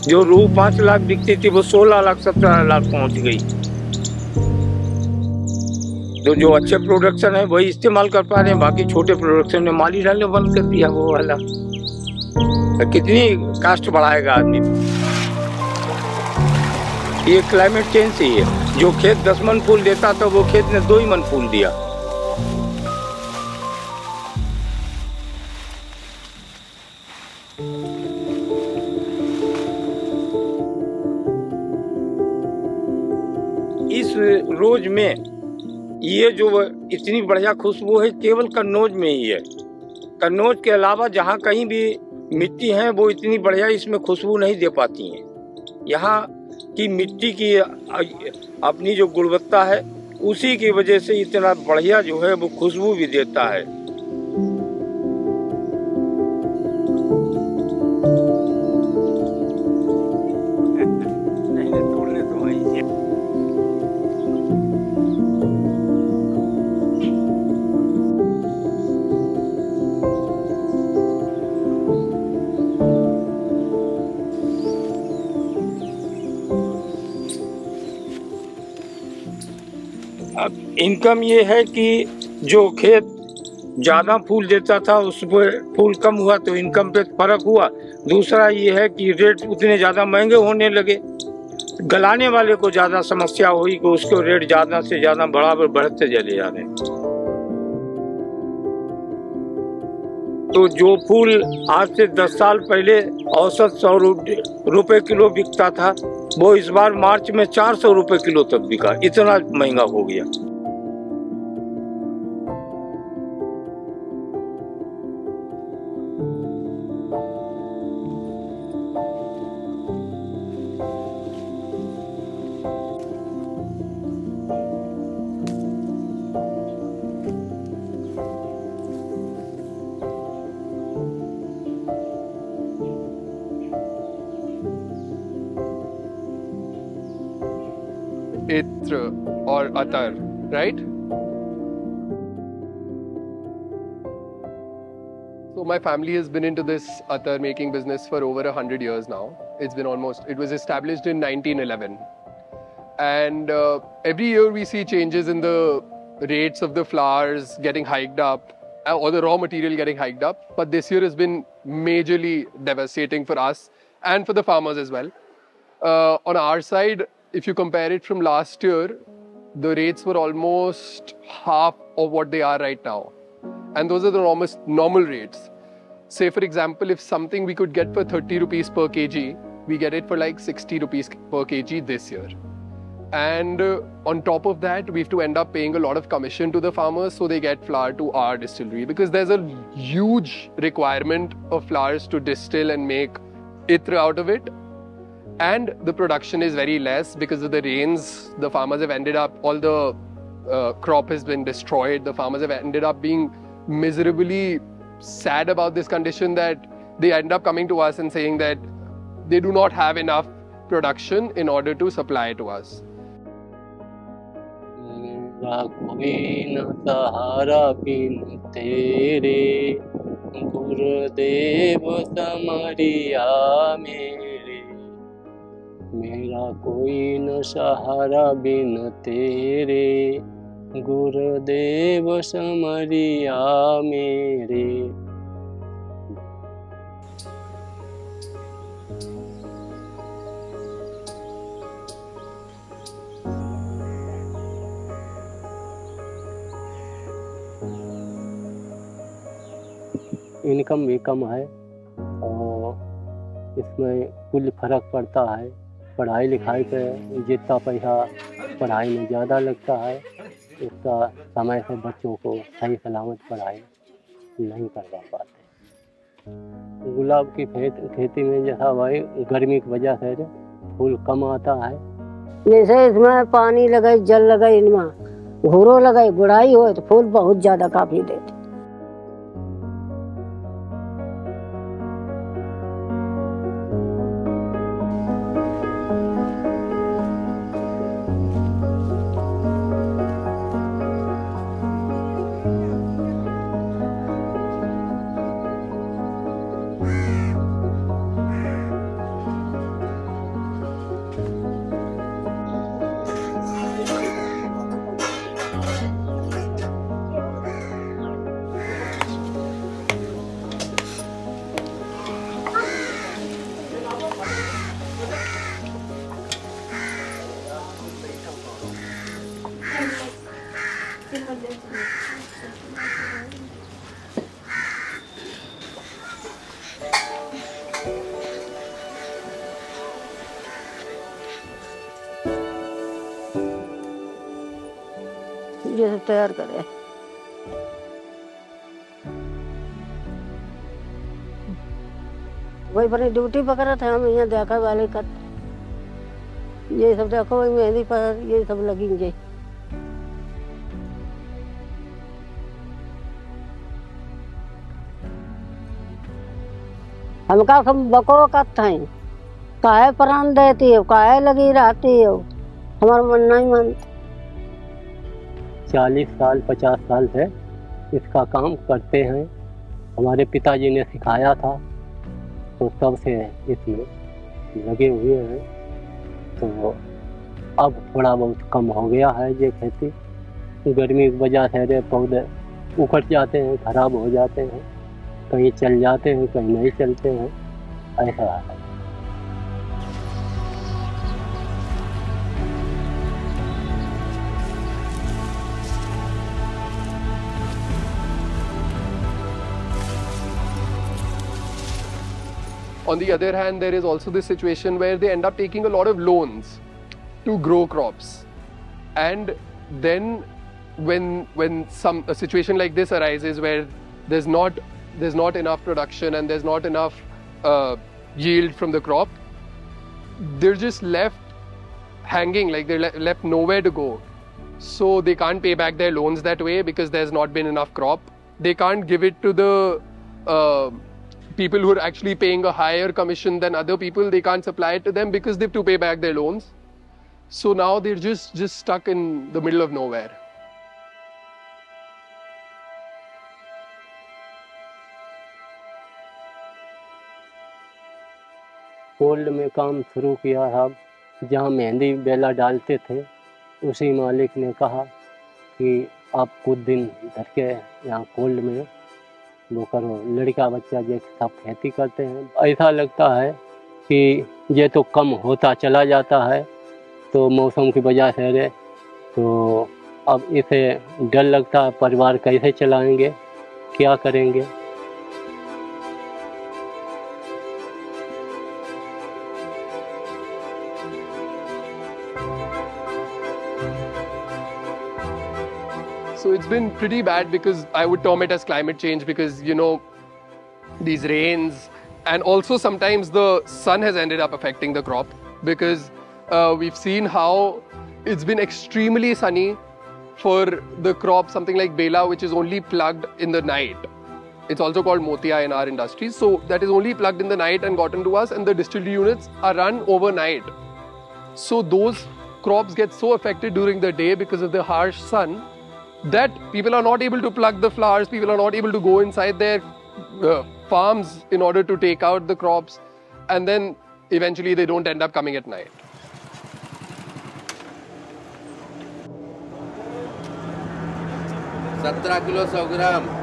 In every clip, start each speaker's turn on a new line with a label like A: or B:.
A: जो रूह 5 लाख बिकती थी वो 16 लाख 17 लाख पहुंच गई। तो जो अच्छे प्रोडक्शन है वही इस्तेमाल कर पा रहे हैं, बाकी छोटे प्रोडक्शन ने माल ही डालने बंद कर दिया वो वाला। तो कितनी कास्ट बढ़ाएगा आदमी। ये क्लाइमेट चेंज से ही है। जो खेत 10 मन फूल देता था वो खेत ने 2 ही मन फूल दिया। इस रोज में ये जो इतनी बढ़िया खुशबू है केवल कन्नौज में ही है। कन्नौज के अलावा जहाँ कहीं भी मिट्टी है वो इतनी बढ़िया इसमें खुशबू नहीं दे पाती हैं। यहाँ की मिट्टी की अपनी जो गुणवत्ता है उसी की वजह से इतना बढ़िया जो है वो खुशबू भी देता है। इनकम ये है कि जो खेत ज़्यादा फूल देता था उस पर फूल कम हुआ तो इनकम पे फर्क हुआ। दूसरा ये है कि रेट उतने ज़्यादा महंगे होने लगे, गलाने वाले को ज़्यादा समस्या हुई कि उसको रेट ज़्यादा से ज़्यादा बराबर बढ़ते चले जा रहे हैं। तो जो फूल आज से 10 साल पहले औसत 100 रुपये किलो बिकता था वो इस बार मार्च में 400 रुपये किलो तक बिका। इतना महंगा हो गया।
B: Itra or Atar, right? So my family has been into this Atar making business for over 100 years now. It was established in 1911. And every year we see changes in the rates of the flowers getting hiked up or the raw material getting hiked up. But this year has been majorly devastating for us and for the farmers as well. On our side, if you compare it from last year, the rates were almost half of what they are right now. And those are the almost normal rates. Say, for example, if something we could get for 30 rupees per kg, we get it for like 60 rupees per kg this year. And on top of that, we have to end up paying a lot of commission to the farmers so they get flour to our distillery, because there's a huge requirement of flours to distill and make Itra out of it. And the production is very less because of the rains. The farmers have ended up, all the crop has been destroyed. The farmers have ended up being miserably sad about this condition, that they end up coming to us and saying that they do not have enough production in order to supply to us.
C: सहारा बिन तेरे गुरुदेव समरिया मेरे, मेरा कोई न सहारा बिन तेरे गुरुदेव समरिया मेरे। Income भी कम है और इसमें कुल फर्क पड़ता है। पढ़ाई लिखाई पे जितना पैसा पढ़ाई में ज़्यादा लगता है उसका समय से बच्चों को सही सलामत पढ़ाई नहीं करवा पाते। गुलाब की खेती में जैसा भाई गर्मी की वजह से फूल कम आता है।
D: जैसे इसमें पानी लगाई, जल लगाई, इनमें घूरो लगाई, गुड़ाई हो तो फूल बहुत ज़्यादा काफ़ी देते। ये सब तैयार करे। वही अपनी ड्यूटी पकड़ा था, हम यहाँ देखा वाले का ये सब देखो, वही मेहंदी पर ये सब लगेंगे। हमका सब बको कत है, काहे प्राण देती हो, काहे लगी रहती हो, हमारा मन नहीं मानता।
C: 40 साल 50 साल से इसका काम करते हैं। हमारे पिताजी ने सिखाया था, तो तब से इसमें लगे हुए हैं। तो अब थोड़ा बहुत कम हो गया है ये खेती। गर्मी की वजह से पौधे उखड़ जाते हैं, खराब हो जाते हैं, कहीं चल जाते हैं, कहीं नहीं चलते हैं, ऐसा है।
B: On the other hand, there is also this situation where they end up taking a lot of loans to grow crops, and then when a situation like this arises where there's not enough production and there's not enough yield from the crop, they're just left hanging, like they're left nowhere to go. So they can't pay back their loans that way because there's not been enough crop. They can't give it to the people who are actually paying a higher commission than other people. They can't supply it to them because they have to pay back their loans. So now they're just stuck in the middle of nowhere.
C: Cold में काम शुरू किया था, जहाँ मेहंदी बेला डालते थे, उसी मालिक ने कहा कि आप कुछ दिन धर के यहाँ कोल्ड में वो करो। लड़का बच्चा जो सब खेती करते हैं। ऐसा लगता है कि ये तो कम होता चला जाता है, तो मौसम की वजह से तो अब इसे डर लगता है, परिवार कैसे चलाएंगे, क्या करेंगे।
B: So it's been pretty bad, because I would term it as climate change, because you know, these rains, and also sometimes the sun has ended up affecting the crop, because we've seen how it's been extremely sunny for the crop, something like bela, which is only plugged in the night. It's also called motia in our industry. So that is only plugged in the night and gotten to us, and the distillery units are run overnight. So those crops get so affected during the day because of the harsh sun that people are not able to pluck the flowers, people are not able to go inside their farms in order to take out the crops, and then eventually they don't end up coming at night.
E: $17 kilo 100 gram.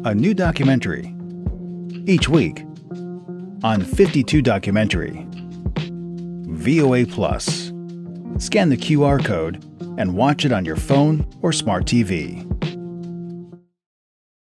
E: a new documentary. Each week on 52 Documentary. VOA Plus. Scan the QR code and watch it on your phone or smart TV.